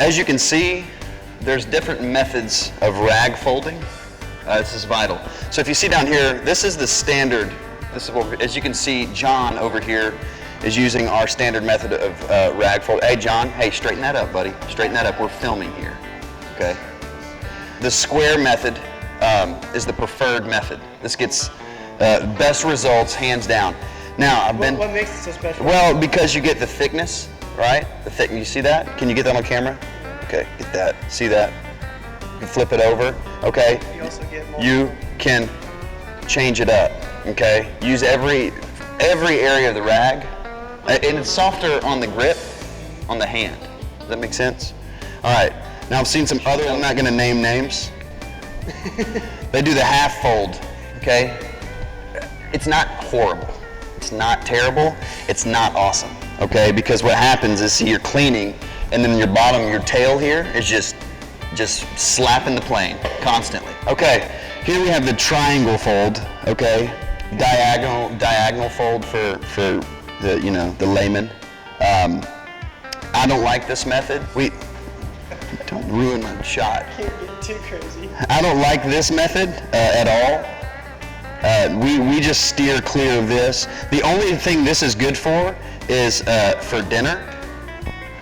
As you can see, there's different methods of rag folding. This is vital. So if you see down here, this is the standard. This is what, as you can see, John over here is using our standard method of rag fold. Hey, John, hey, straighten that up, buddy. Straighten that up. We're filming here, okay? The square method is the preferred method. This gets best results, hands down. Now, What makes it so special? Well, because you get the thickness, right? The thickness, you see that? Can you get that on camera? Okay, get that. See that? You can flip it over, okay? You also get more. You can change it up, okay? Use every area of the rag, and it's softer on the grip, on the hand. Does that make sense? All right, now I've seen some other, I'm not gonna name names. They do the half fold, okay? It's not horrible. It's not terrible. It's not awesome, okay? Because what happens is, see, you're cleaning, and then your bottom, your tail here is just slapping the plane constantly. Okay, here we have the triangle fold, okay? Diagonal fold for the, you know, the layman. I don't like this method. Don't ruin my shot. Can't get too crazy. I don't like this method at all. We just steer clear of this. The only thing this is good for is for dinner,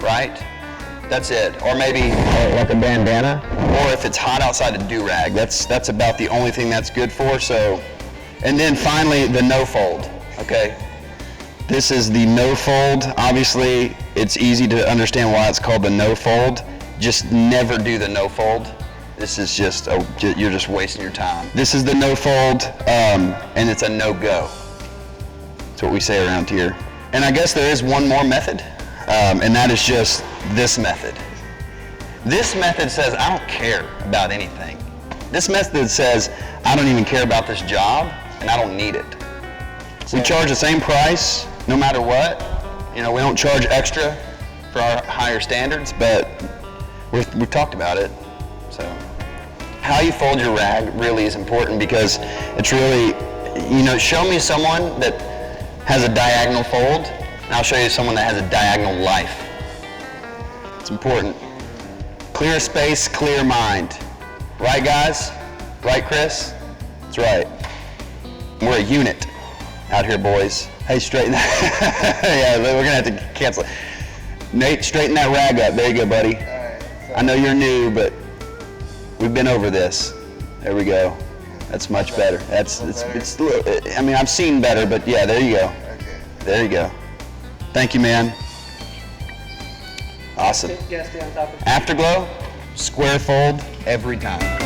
right? That's it. Or maybe like a bandana. Or if it's hot outside, a do-rag. That's about the only thing that's good for. So, and then finally the no fold, okay? This is the no fold. Obviously, it's easy to understand why it's called the no fold. Just never do the no fold. This is just, you're just wasting your time. This is the no fold, and it's a no-go. That's what we say around here. And I guess there is one more method, and that is just this method. This method says, I don't care about anything. This method says, I don't even care about this job, and I don't need it. We charge the same price, no matter what. You know, we don't charge extra for our higher standards, but we've talked about it, so. How you fold your rag really is important, because it's really, you know, show me someone that has a diagonal fold, and I'll show you someone that has a diagonal life. It's important. Clear space, clear mind. Right, guys? Right, Chris? That's right. We're a unit out here, boys. Hey, straighten that. Yeah, we're gonna have to cancel it. Nate, straighten that rag up. There you go, buddy. All right, so I know you're new, but we've been over this. There we go. That's much better. It's a little, I mean, I've seen better, but yeah, there you go. okay. There you go. Thank you, man. Awesome. You gotta stay on top of it. Afterglow, square fold every time.